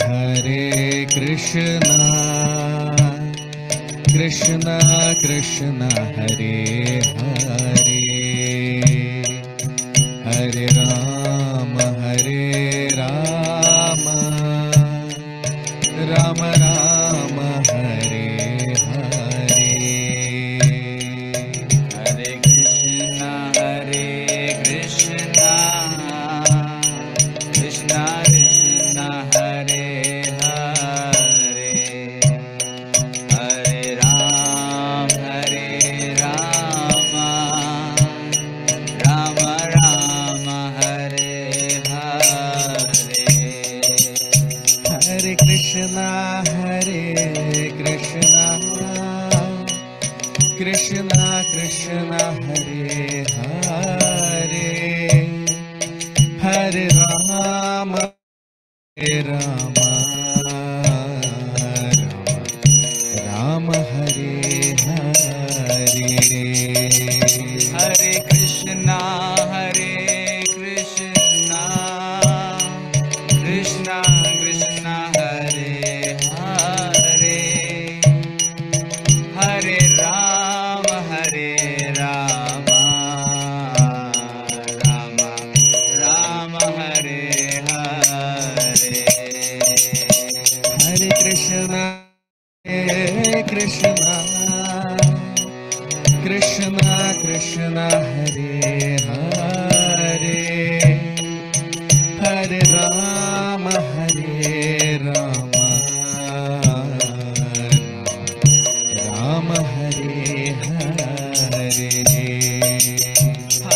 Hare Krishna, Krishna Krishna Hare Hare, Hare Rama Hare Rama, Rama Rama Hare Hare. Hare Krishna, Krishna Krishna Hare Hare, Hare Rama Rama Rama Hare Hare. Hare Krishna, Krishna Krishna Hare Hare, Hare Rama Rama, Rama Hare Hare. Hare Krishna, Krishna Krishna Hare Hare, Hare Rama Rama, Rama Hare Hare. Hare Krishna, Krishna Krishna Hare Hare, Hare Rama Rama, Rama Hare Hare.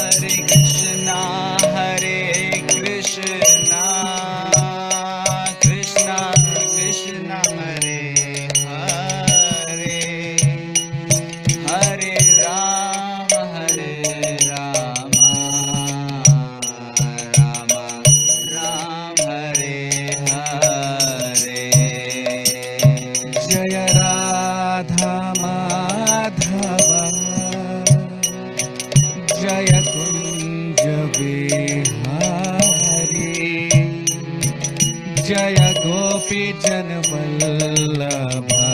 Hare Krishna, Krishna Krishna Hare Hare, Hare Rama Rama, Rama Hare Hare. Jaya Radha Madhava, Jaya Kunja Vihari, Jaya Gopi Jana Vallabha,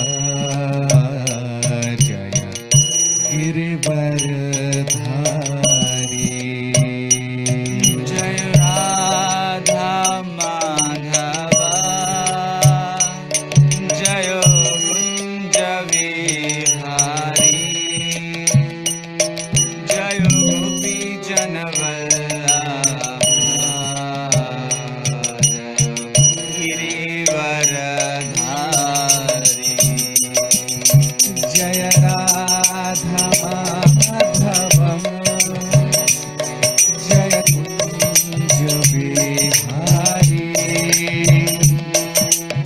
Jaya Girivaradhari. Jaya Radha Madhava, Jaya Kunja Vihari, Jaya Gopi Jana Vallabha, Girivaradhari. Jaya Radha Madhava, Jaya Kunja Vihari,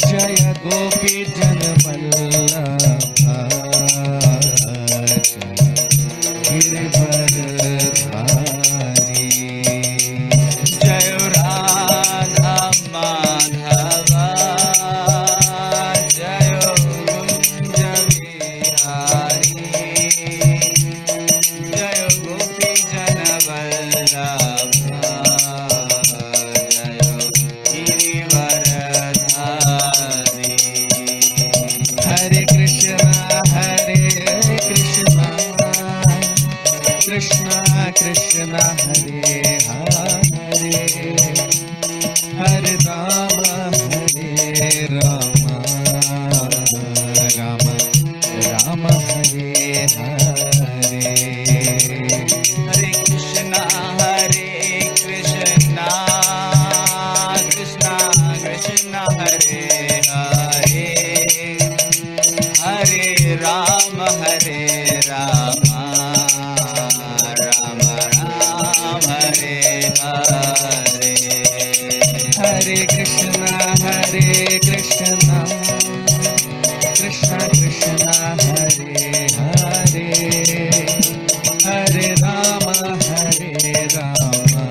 Jaya Gopi Jana Vallabha, Girivaradhari. Jaya Radha Madhava, Jaya Kunja Vihari, Jaya Gopi Jana Vallabha, Jaya Girivaradhari. Hare Krishna, Krishna Krishna Hare Hare, Hare Rama Rama, Rama Rama Hare Hare. Hare Krishna, Krishna Krishna Hare Hare, Hare Rama Rama, Rama Hare Hare. Hare Krishna, Krishna Krishna Hare Hare, Hare Rama Rama,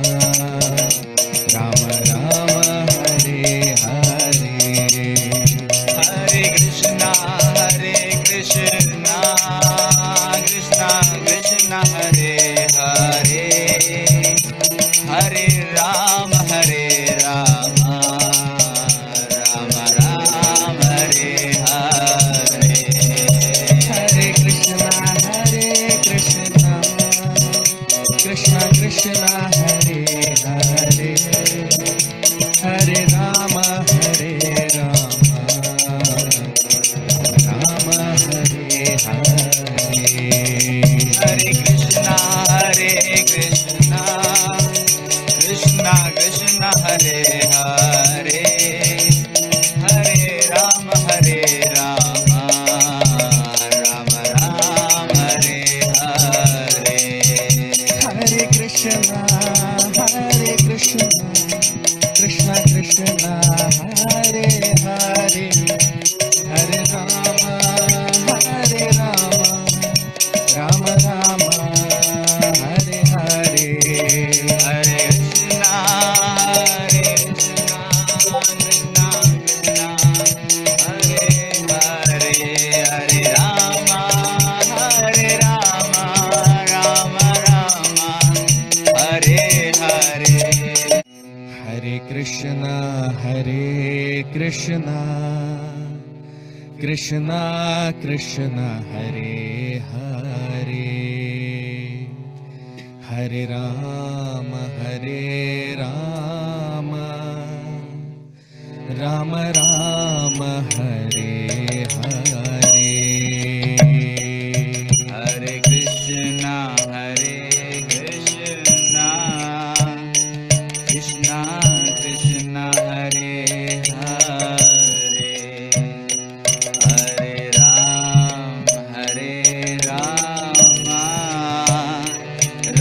Rama Rama Hare Hare. Hare Krishna, Krishna Krishna Hare Hare, Hare Rama Rama, Rama Krishna Krishna Hare Hare, Hare Rama Hare Rama, Rama Rama Hare Hare. Hare Krishna, Krishna Krishna Hare Hare, Hare Rama,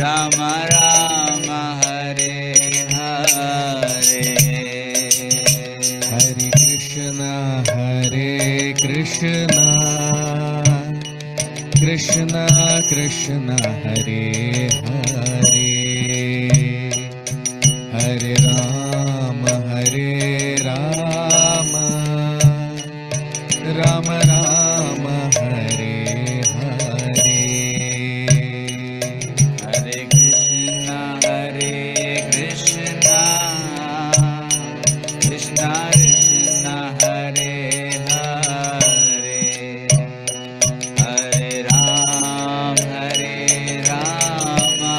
Rama Rama Hare Hare. Hare Krishna Krishna Krishna Hare Hare, Hare Rama Rama Rama Hare Hare. Hare Krishna, Krishna Krishna Hare Hare, Hare Rama,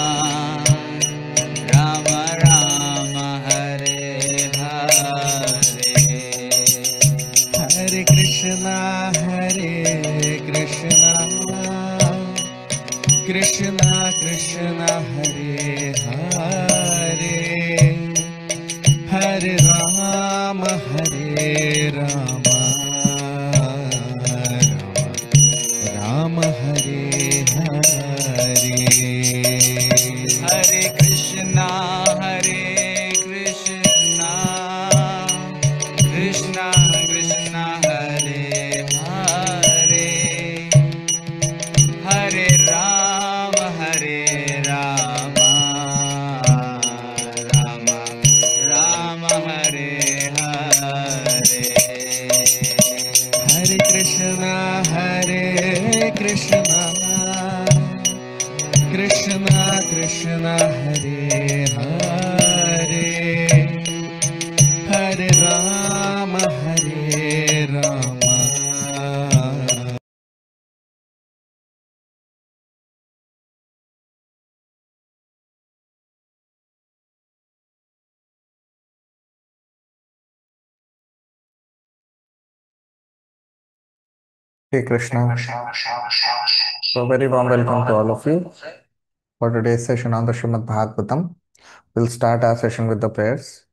Rama Rama Hare Hare. Hare Krishna Krishna Krishna Hare Hare, Hare Rama Rama Rama Hare Hare. Hare Krishna, Krishna Krishna Hare Hare, Hare Rama, Rama Rama Hare Hare. Hare Krishna Krishna Krishna Hare Hare, Hare Rama Hey Krishna. So very warm welcome to all of you for today's session on the Srimad Bhagavatam. We'll start our session with the prayers.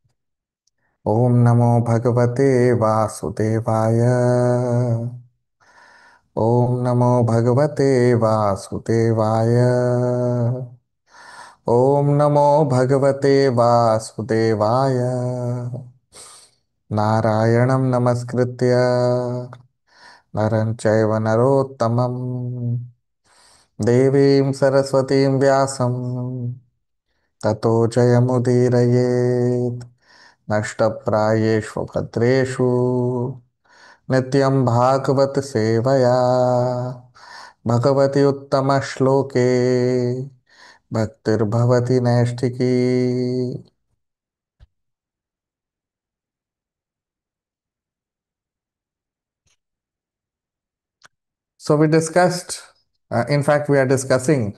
Om Namo Bhagavate Vasudevaya. Om Namo Bhagavate Vasudevaya. Om Namo Bhagavate Vasudevaya. Narayanam Namaskritya Naram Chaiva Narottamam देवीं सरस्वतीं व्यासं ततो जयमुदीरयेत् नष्टप्रायेषु भद्रेषु नित्यं भागवत सेवया भगवति उत्तमश्लोके भक्तिर्भवति नैष्ठिकी. So we discussed, in fact, we are discussing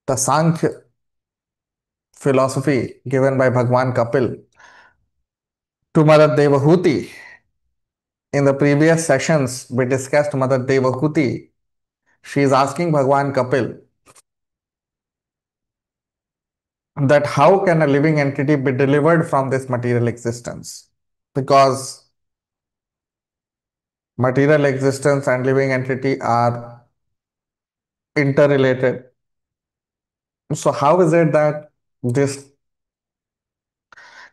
the Sankhya philosophy given by Bhagwan Kapil to Mother Devahuti. In the previous sessions, we discussed Mother Devahuti. She is asking Bhagwan Kapil that how can a living entity be delivered from this material existence? Because material existence and living entity are interrelated. So how is it that this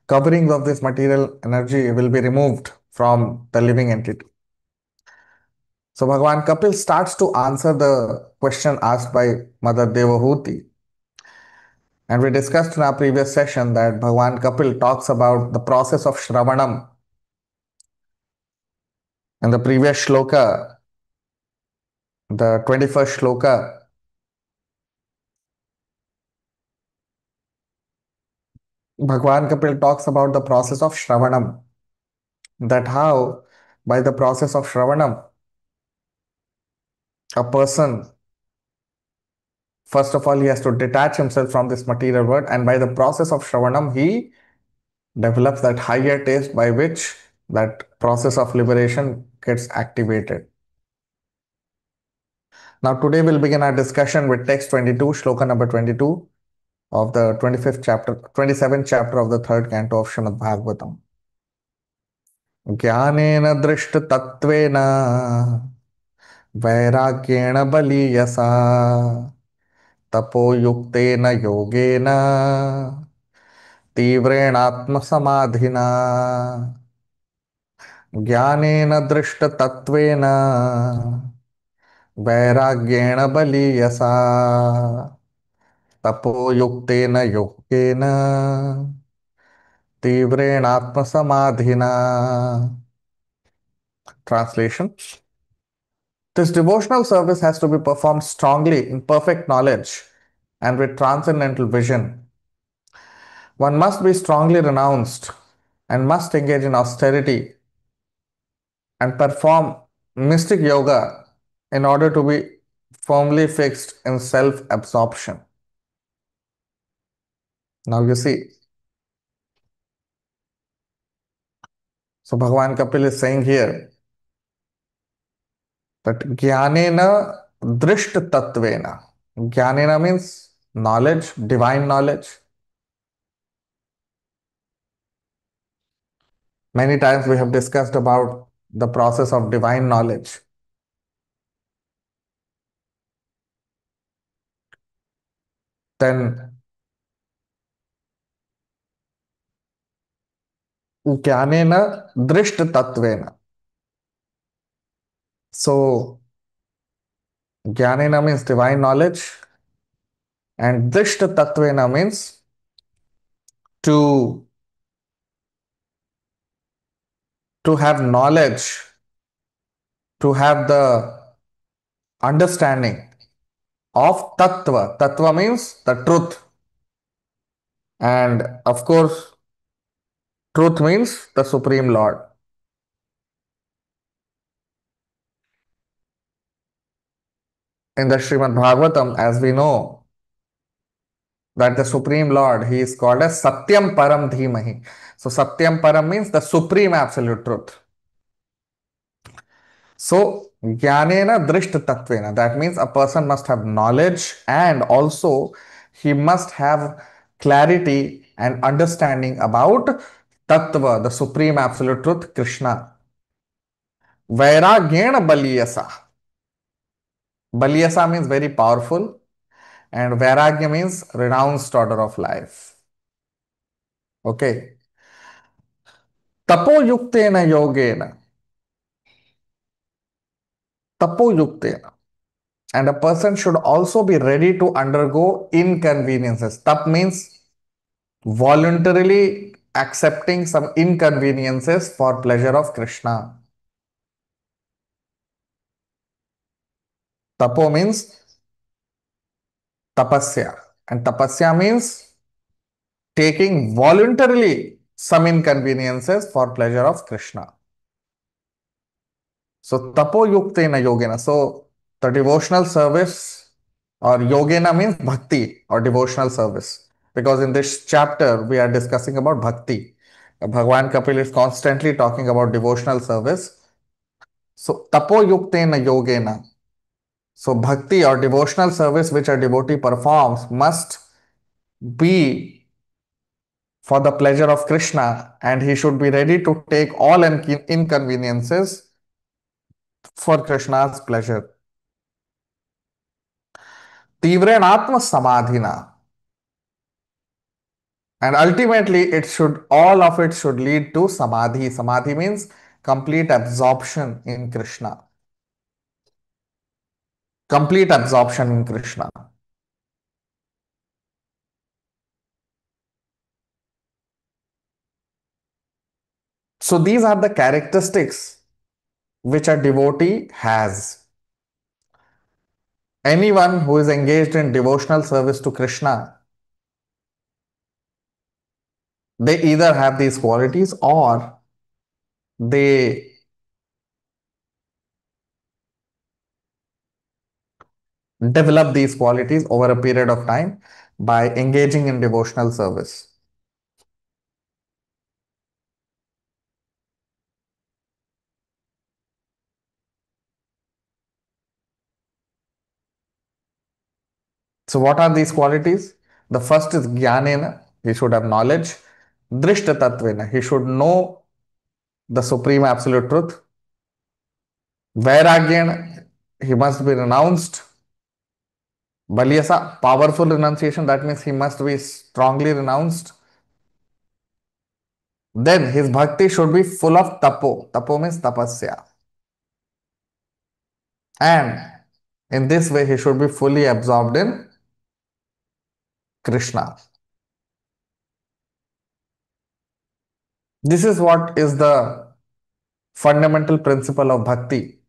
covering of this material energy will be removed from the living entity? So Bhagwan Kapil starts to answer the question asked by Mother Devahuti. And we discussed in our previous session that Bhagwan Kapil talks about the process of Shravanam. In the previous Shloka, the 21st Shloka, Bhagwan Kapil talks about the process of Shravanam. that how by the process of Shravanam, a person, first of all, he has to detach himself from this material world, and by the process of Shravanam, he develops that higher taste by which that process of liberation gets activated. Now, today we'll begin our discussion with text 22, Shloka number 22 of the 25th chapter, 27th chapter of the third canto of Srimad Bhagavatam. ज्ञानेन दृष्टतत्त्वेन वैराग्येण बलीयसा तपोयुक्तेन योगेन तीव्रेणात्मसमाधिना ज्ञानेन दृष्टतत्त्वेन वैराग्येण बलीयसा तपोयुक्तेन योगेन तीव्रेणात्मसमाधिना. Translation: this devotional service has to be performed strongly in perfect knowledge and with transcendental vision. One must be strongly renounced and must engage in austerity and perform mystic yoga in order to be firmly fixed in self-absorption. Now you see, so Bhagavan Kapil is saying here that Jnanena Drishta Tattvena. Jnanena means knowledge, divine knowledge. Many times we have discussed about the process of divine knowledge. Then Jnanena Drishta Tattvena. So Jnanena means divine knowledge, and Drishta Tattvena means to have knowledge, to have the understanding of Tattva. Tattva means the truth. And of course, truth means the Supreme Lord. In the Srimad Bhagavatam, as we know, that the Supreme Lord, he is called as Satyam Param Dhimahi. So Satyam Param means the supreme absolute truth. So Jnanena Drishta Tattvena, that means a person must have knowledge and also he must have clarity and understanding about Tattva, the supreme absolute truth, Krishna. Vairagyena Baliyasa. Baliyasa means very powerful, and Vairagya means renounced order of life. Okay. Tapoyuktena yogena. Tapoyuktena. And a person should also be ready to undergo inconveniences. Tap means voluntarily accepting some inconveniences for pleasure of Krishna. Tapo means tapasya, and tapasya means taking voluntarily some inconveniences for pleasure of Krishna. So tapo yuktena yogena. So the devotional service or yogena means bhakti or devotional service. Because in this chapter we are discussing about bhakti. Bhagwan Kapil is constantly talking about devotional service. So tapo yuktena yogena. So bhakti or devotional service which a devotee performs must be for the pleasure of Krishna, and he should be ready to take all inconveniences for Krishna's pleasure. Tivrenatma samadhina. And ultimately all of it should lead to samadhi. Samadhi means complete absorption in Krishna. Complete absorption in Krishna. So these are the characteristics which a devotee has. Anyone who is engaged in devotional service to Krishna, they either have these qualities or they develop these qualities over a period of time by engaging in devotional service. So, what are these qualities? The first is jnanena, he should have knowledge. Drishta tattvena, he should know the supreme absolute truth. Vairagyena, he must be renounced. Balyasa, powerful renunciation, that means he must be strongly renounced. Then his bhakti should be full of tapo. Tapo means tapasya. And in this way, he should be fully absorbed in Krishna. This is what is the fundamental principle of bhakti.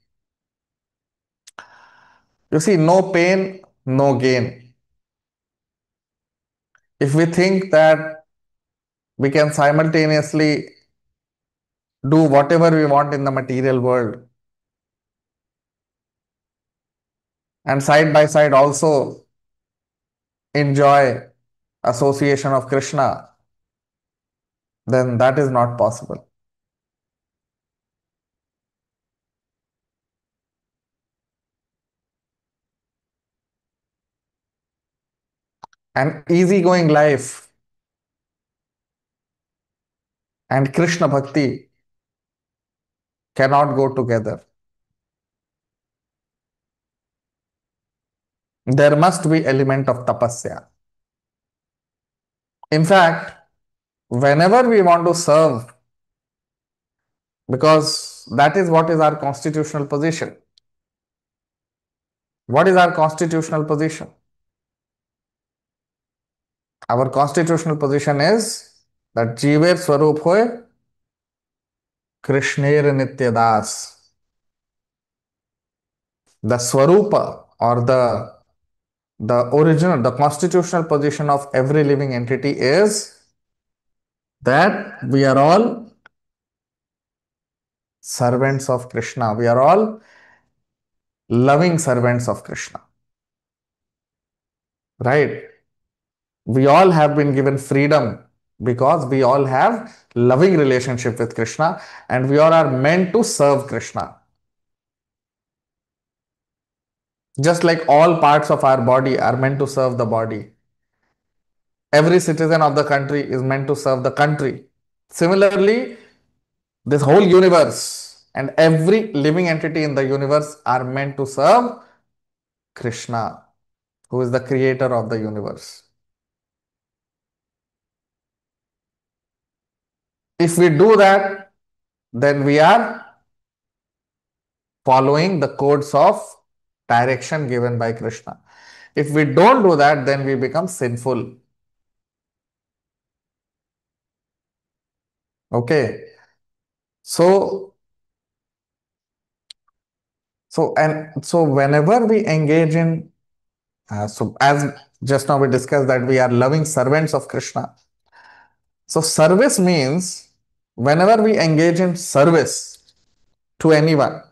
You see, no pain, no gain. If we think that we can simultaneously do whatever we want in the material world and side by side also enjoy association of Krishna, then that is not possible. An easygoing life and Krishna bhakti cannot go together. There must be element of tapasya. In fact, whenever we want to serve, because that is what is our constitutional position. What is our constitutional position? Our constitutional position is that Jiver Swarup hoy Krishner Nityadas. The Swarupa or the original, the constitutional position of every living entity is that we are all servants of Krishna. We are all loving servants of Krishna. Right? We all have been given freedom because we all have loving relationship with Krishna and we all are meant to serve Krishna. Just like all parts of our body are meant to serve the body. Every citizen of the country is meant to serve the country. Similarly, this whole universe and every living entity in the universe are meant to serve Krishna, who is the creator of the universe. If we do that, then we are following the codes of direction given by Krishna. If we don't do that, then we become sinful. Okay. So whenever we engage in, so as just now we discussed that we are loving servants of Krishna. So service means whenever we engage in service to anyone,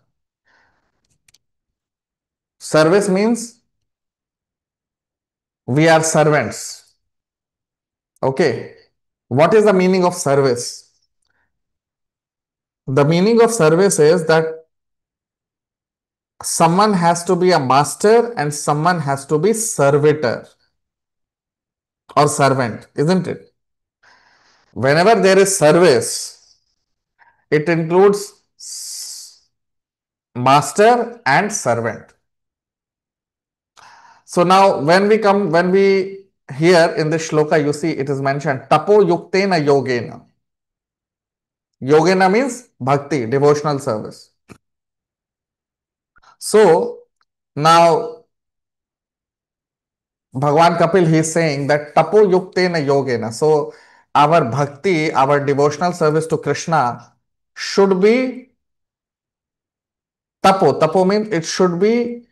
service means we are servants. Okay. What is the meaning of service? The meaning of service is that someone has to be a master and someone has to be servitor or servant, isn't it? Whenever there is service, it includes master and servant. So now when we here in the shloka, you see it is mentioned tapo yuktena yogena. Yogena means bhakti, devotional service. So now Bhagwan Kapil, he is saying that tapo yuktena yogena. So our bhakti, our devotional service to Krishna should be tapo. Tapo means it should be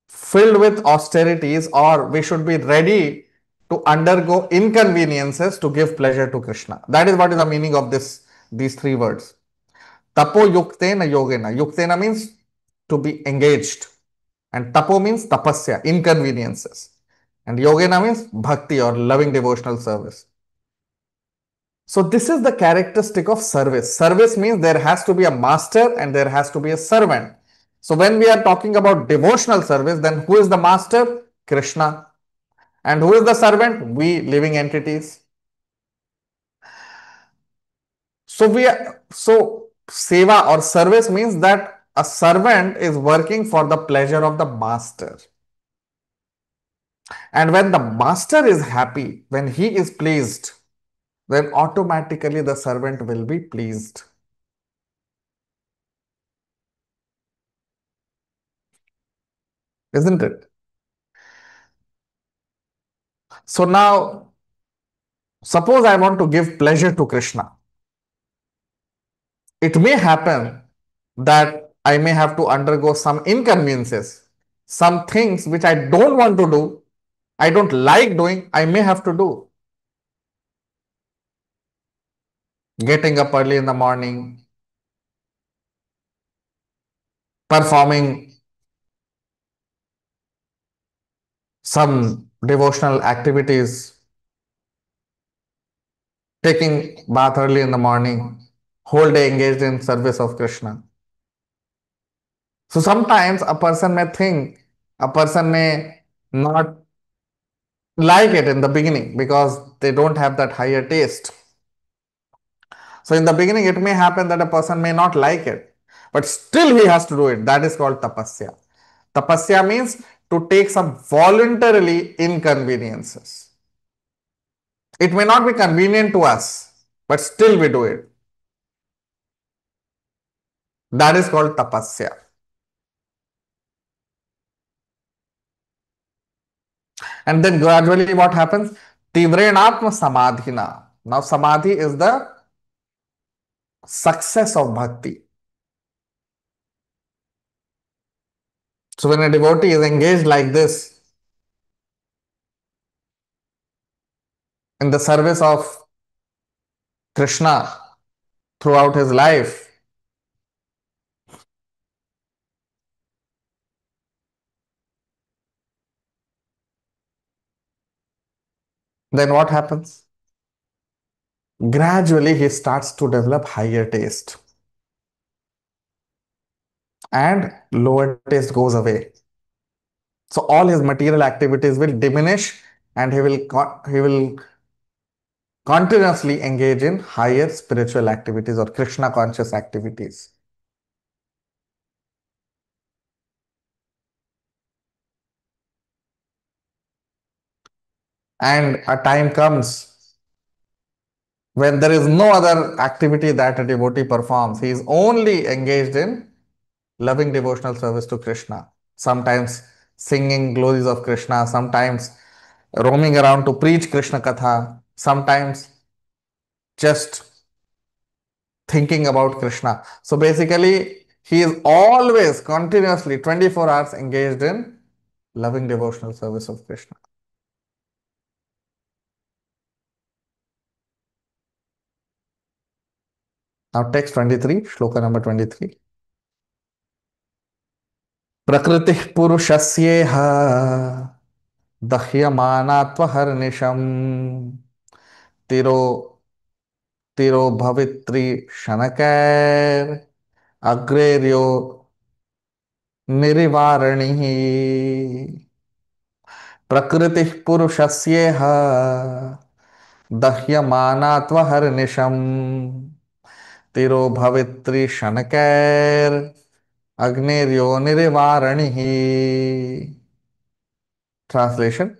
filled with austerities, or we should be ready to undergo inconveniences to give pleasure to Krishna. That is what is the meaning of these three words. Tapo yuktena yogena. Yuktena means to be engaged. And tapo means tapasya, inconveniences. And yogena means bhakti or loving devotional service. So this is the characteristic of service. Service means there has to be a master and there has to be a servant. So when we are talking about devotional service, then who is the master? Krishna. And who is the servant? We living entities. So seva or service means that a servant is working for the pleasure of the master. And when the master is happy, when he is pleased, then automatically the servant will be pleased. Isn't it? So now, suppose I want to give pleasure to Krishna. It may happen that I may have to undergo some inconveniences, some things which I don't want to do, I don't like doing, I may have to do. Getting up early in the morning, performing some devotional activities, taking bath early in the morning, whole day engaged in service of Krishna. So sometimes a person may think, a person may not like it in the beginning because they don't have that higher taste. So in the beginning, it may happen that a person may not like it, but still he has to do it. That is called tapasya. Tapasya means to take some voluntarily inconveniences. It may not be convenient to us, but still we do it. That is called tapasya. And then gradually what happens? Tivrenatma samadhina. Now samadhi is the success of bhakti. So when a devotee is engaged like this in the service of Krishna throughout his life, then what happens? Gradually he starts to develop higher taste and lower taste goes away. So all his material activities will diminish and he will continuously engage in higher spiritual activities or Krishna conscious activities. And a time comes when there is no other activity that a devotee performs. He is only engaged in loving devotional service to Krishna. Sometimes singing glories of Krishna, sometimes roaming around to preach Krishna Katha, sometimes just thinking about Krishna. So basically, he is always continuously 24 hours engaged in loving devotional service of Krishna. Now, text 23, shloka number 23. Prakriti purushasyeha dahyamanatvaharnisham tiro tiro bhavitri shanakair agreryo nirivaranihi. Prakriti purushasyeha दह्यमानात्वहर्निशम् तिरोभवित्री शनकैर अग्निर्योनिरिवारणिः. Translation: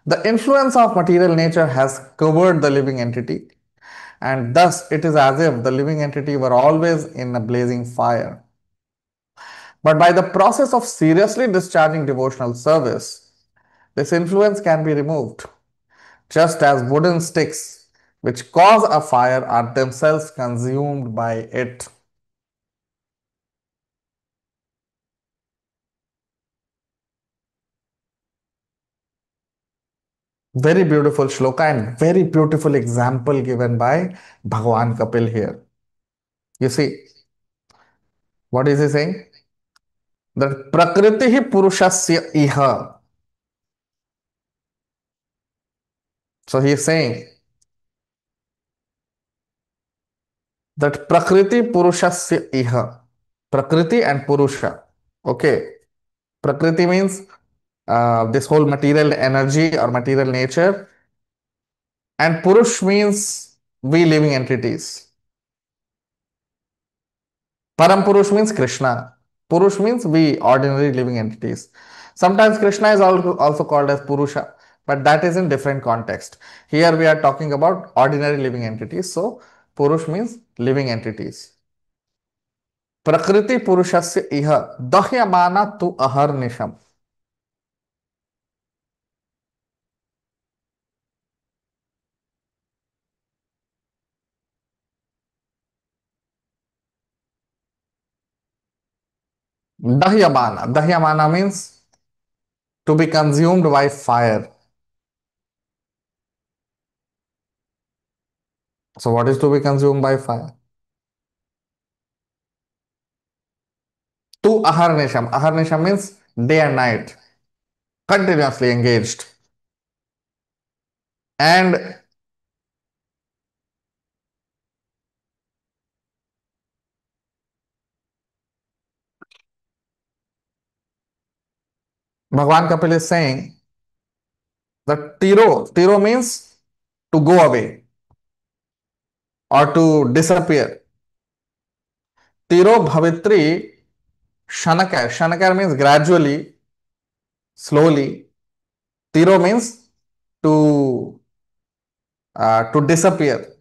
the influence of material nature has covered the living entity, and thus it is as if the living entity were always in a blazing fire. But by the process of seriously discharging devotional service, this influence can be removed, just as wooden sticks which cause a fire are themselves consumed by it. Very beautiful shloka and very beautiful example given by Bhagavan Kapil here. You see, what is he saying? That Prakriti Purushasya Iha. So he is saying that Prakriti Purushasya Iha. Prakriti and Purusha. Okay. Prakriti means this whole material energy or material nature, and Purush means we living entities. Param Purush means Krishna. Purush means we ordinary living entities. Sometimes Krishna is also called as Purusha, but that is in different context. Here we are talking about ordinary living entities. So Purush means living entities. Prakriti Purushasya iha dahyamana tu aharnisham. Dahyamana. Dahyamana means to be consumed by fire. So what is to be consumed by fire? To aharnisham. Aharnisham means day and night, continuously engaged. And Bhagwan Kapil is saying that tiro means to go away or to disappear. Tiro bhavitri shanakar. Shanakar means gradually, slowly. Tiro means to disappear.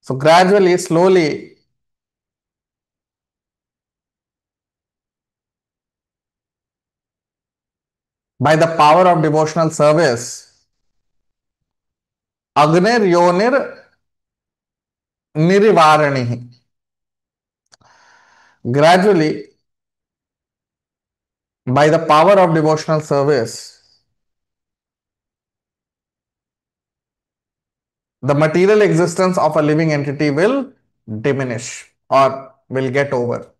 So gradually, slowly, by the power of devotional service, Agner Yonir Nirivarani. Gradually, by the power of devotional service, the material existence of a living entity will diminish or will get over.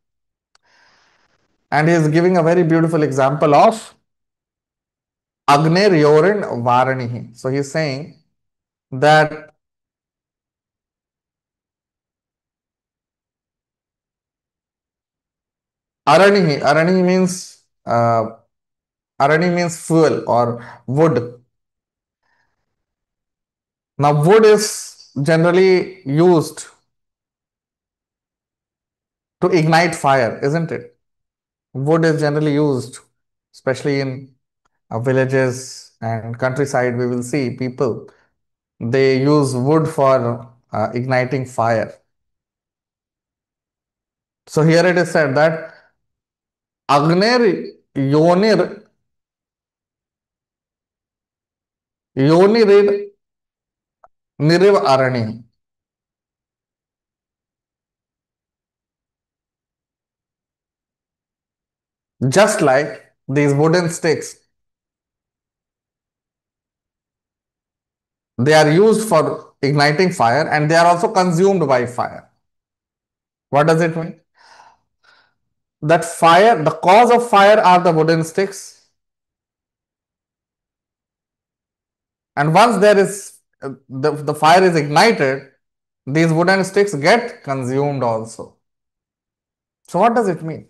And he is giving a very beautiful example of Agner Yorin Varanihi. So he is saying that Arani means fuel or wood. Now wood is generally used to ignite fire, isn't it? Wood is generally used, especially in villages and countryside. We will see people, they use wood for igniting fire. So here it is said that Agner Yonir Yonirid Niriv Arani. Just like these wooden sticks, they are used for igniting fire and they are also consumed by fire. What does it mean? That fire, the cause of fire are the wooden sticks. And once there is the fire is ignited, these wooden sticks get consumed also. So what does it mean?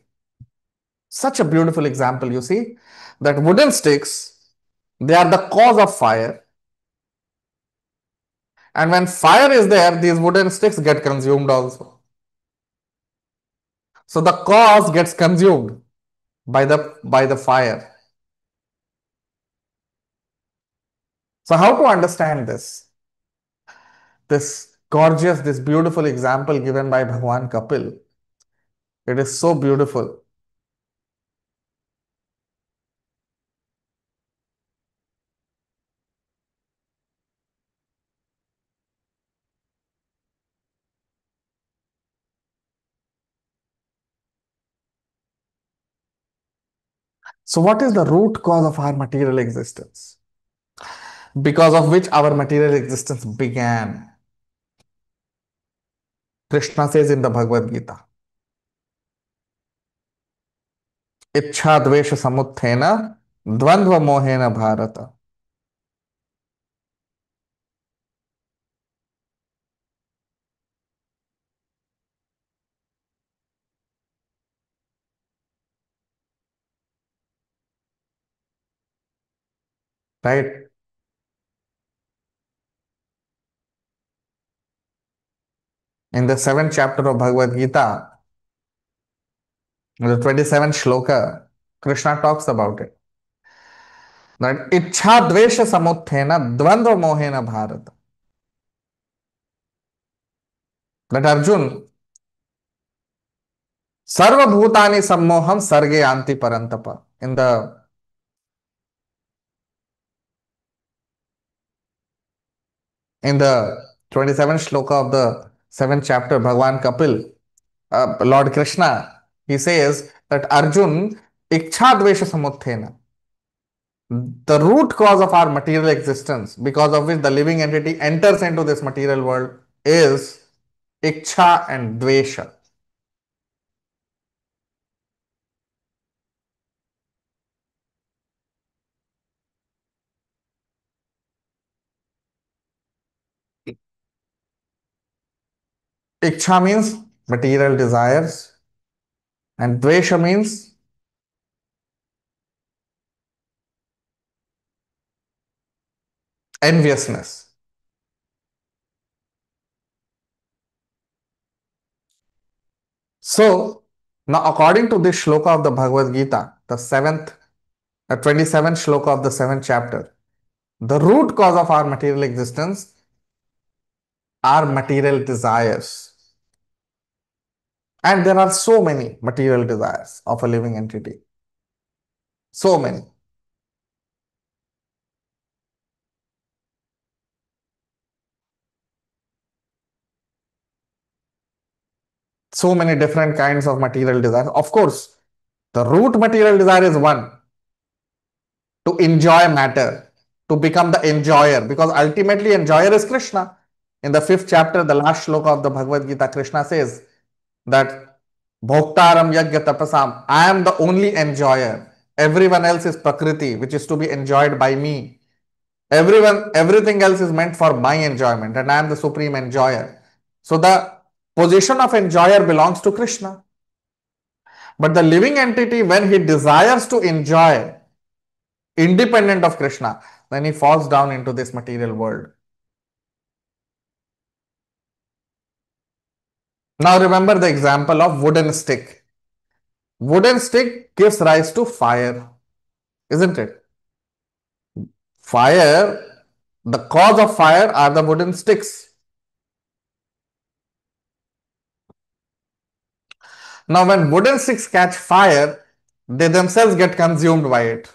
Such a beautiful example, you see, that wooden sticks, they are the cause of fire. And when fire is there, these wooden sticks get consumed also. So the cause gets consumed by the fire. So how to understand this? This gorgeous, this beautiful example given by Bhagwan Kapil. It is so beautiful. So what is the root cause of our material existence? Because of which our material existence began. Krishna says in the Bhagavad Gita, Ichha dvesha samuthena dvandva mohena bharata. Right? In the seventh chapter of Bhagavad Gita, the 27th shloka, Krishna talks about it. That Ichha dvesha samuthena dvandva mohena bharata. That Arjun, sarva bhutani sammoham sarge anti parantapa. In the 27th shloka of the 7th chapter, Bhagwan Kapil, Lord Krishna, he says that Arjun, Ichha dvesha samuthena, the root cause of our material existence, because of which the living entity enters into this material world, is Ichha and Dvesha. Ichha means material desires, and Dvesha means enviousness. So, now according to this shloka of the Bhagavad Gita, the 27th shloka of the 7th chapter, the root cause of our material existence are material desires. And there are so many material desires of a living entity. So many. So many different kinds of material desires. Of course, the root material desire is one, to enjoy matter, to become the enjoyer, because ultimately enjoyer is Krishna. In the 5th chapter, the last shloka of the Bhagavad Gita, Krishna says that Bhoktaram Yajna Tapasam, I am the only enjoyer. Everyone else is Prakriti, which is to be enjoyed by me. Everything else is meant for my enjoyment, and I am the supreme enjoyer. So the position of enjoyer belongs to Krishna. But the living entity, when he desires to enjoy independent of Krishna, then he falls down into this material world. Now remember the example of wooden stick. Wooden stick gives rise to fire, isn't it? Fire, the cause of fire are the wooden sticks. Now when wooden sticks catch fire, they themselves get consumed by it.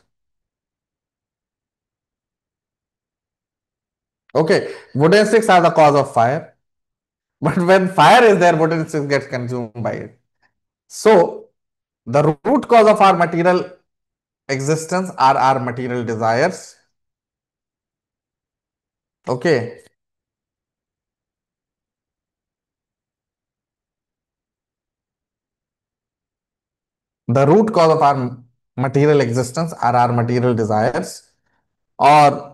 Okay, wooden sticks are the cause of fire. But when fire is there, wooden sticks get consumed by it. So the root cause of our material existence are our material desires. Okay. The root cause of our material existence are our material desires, or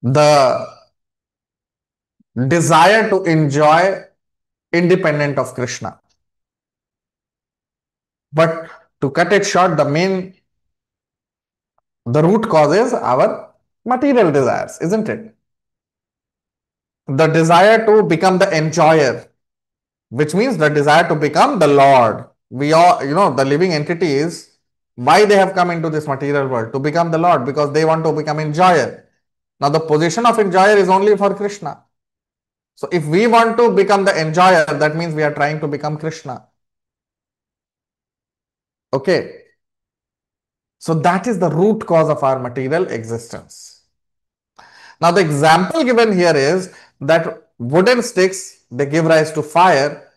the desire to enjoy independent of Krishna. But to cut it short, the root cause is our material desires, isn't it? The desire to become the enjoyer, which means the desire to become the Lord. We all, the living entities, why they have come into this material world? To become the Lord, because they want to become enjoyer. Now, the position of enjoyer is only for Krishna. So, if we want to become the enjoyer, that means we are trying to become Krishna. Okay. So, that is the root cause of our material existence. Now, the example given here is that wooden sticks, they give rise to fire.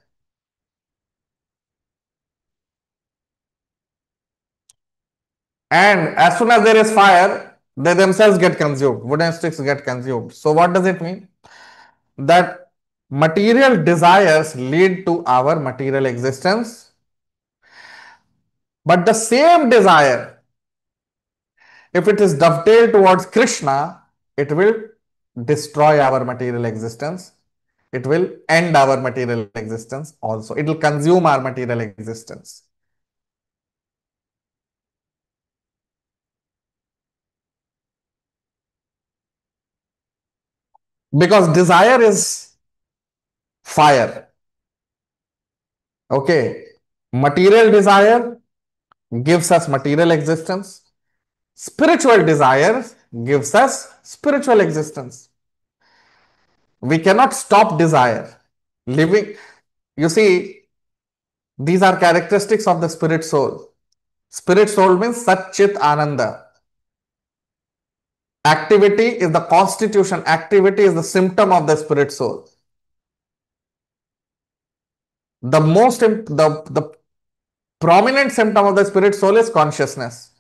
And as soon as there is fire, They themselves get consumed. Wooden sticks get consumed. So what does it mean? That material desires lead to our material existence, but the same desire, if it is dovetailed towards Krishna, it will destroy our material existence. It will end our material existence also. It will consume our material existence. Because desire is fire. Okay. Material desire gives us material existence. Spiritual desire gives us spiritual existence. We cannot stop desire. Living, you see, these are characteristics of the spirit soul. Spirit soul means Sat Chit Ananda. Activity is the constitution, activity is the symptom of the spirit soul. The prominent symptom of the spirit soul is consciousness,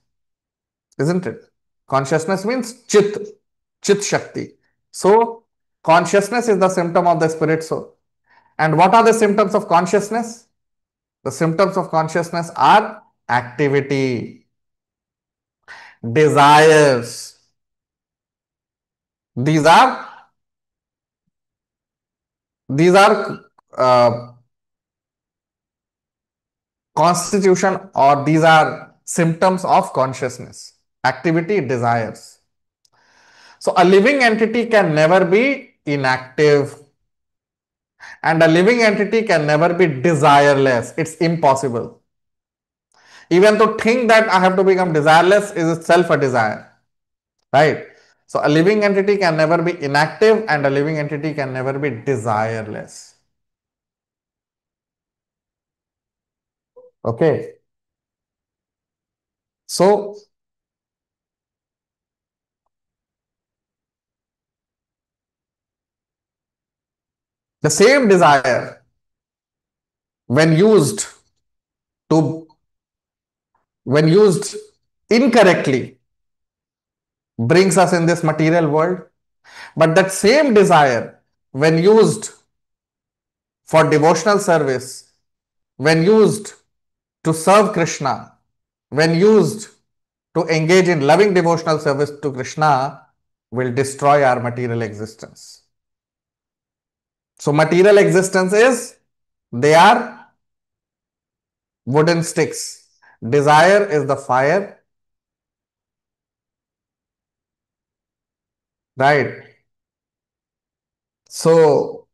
isn't it? Consciousness means Chit Shakti. So, consciousness is the symptom of the spirit soul. And what are the symptoms of consciousness? The symptoms of consciousness are activity, desires. These are these are constitution, or these are symptoms of consciousness. Activity, desires. So a living entity can never be inactive, and a living entity can never be desireless. It's impossible. Even to think that I have to become desireless is itself a desire, right? So a living entity can never be inactive, and a living entity can never be desireless. Okay. So the same desire, when used to when used incorrectly, brings us in this material world. But that same desire, when used for devotional service, when used to serve Krishna, when used to engage in loving devotional service to Krishna, will destroy our material existence. So material existence is, they are wooden sticks. Desire is the fire, right? So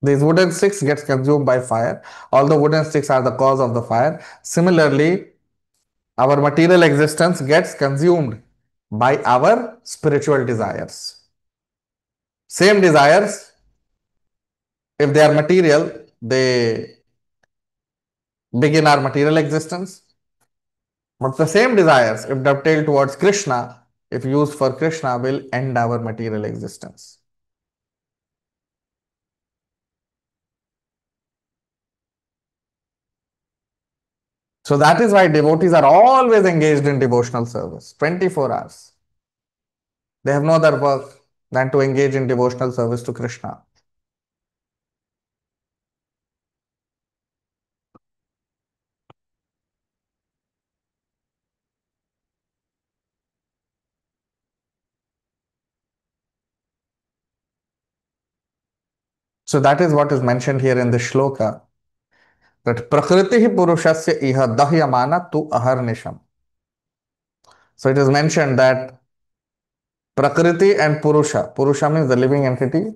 these wooden sticks gets consumed by fire. All the wooden sticks are the cause of the fire. Similarly, our material existence gets consumed by our spiritual desires. Same desires, if they are material, they begin our material existence. But the same desires, if dovetailed towards Krishna, if used for Krishna, will end our material existence. So that is why devotees are always engaged in devotional service, 24 hours. They have no other work than to engage in devotional service to Krishna. So that is what is mentioned here in the shloka, that prakriti purushasya iha dahyamana tu aharnisham. So it is mentioned that prakriti and purusha, purusha means the living entity,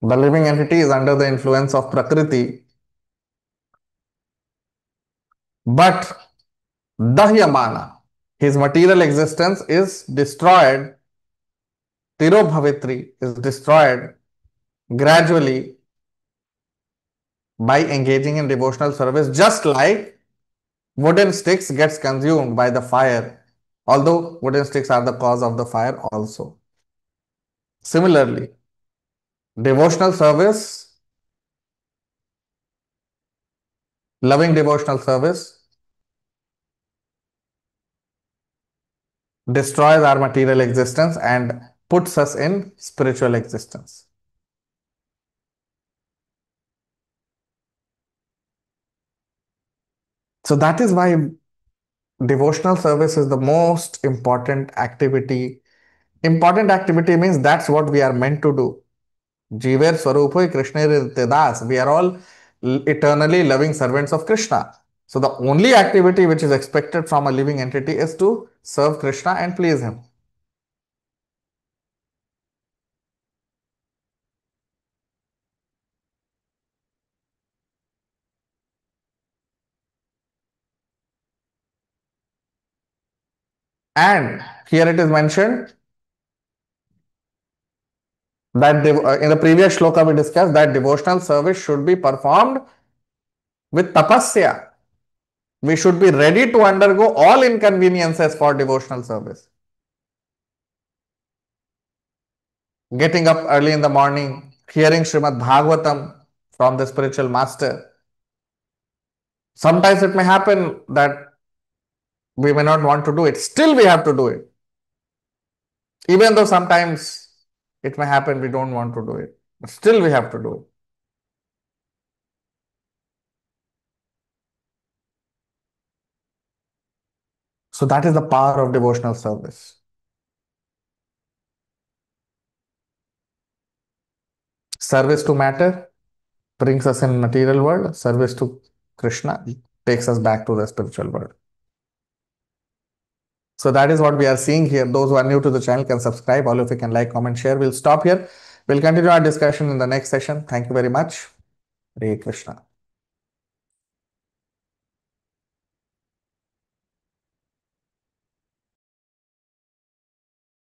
the living entity is under the influence of prakriti, but dahyamana, his material existence is destroyed, tirobhavitri is destroyed gradually by engaging in devotional service, just like wooden sticks gets consumed by the fire, although wooden sticks are the cause of the fire also. Similarly, Devotional service, loving devotional service, destroys our material existence and puts us in spiritual existence. So that is why devotional service is the most important activity. Important activity means that's what we are meant to do. Jiver Swarupoi Krishna Das. We are all eternally loving servants of Krishna. So the only activity which is expected from a living entity is to serve Krishna and please him. And here it is mentioned that in the previous shloka we discussed that devotional service should be performed with tapasya. We should be ready to undergo all inconveniences for devotional service. Getting up early in the morning, hearing Srimad Bhagavatam from the spiritual master. Sometimes it may happen that we may not want to do it. Still we have to do it. Even though sometimes it may happen we don't want to do it. But still we have to do it. So that is the power of devotional service. Service to matter brings us in material world. Service to Krishna takes us back to the spiritual world. So that is what we are seeing here. Those who are new to the channel can subscribe. All of you can like, comment, share. We'll stop here. We'll continue our discussion in the next session. Thank you very much. Hare Krishna.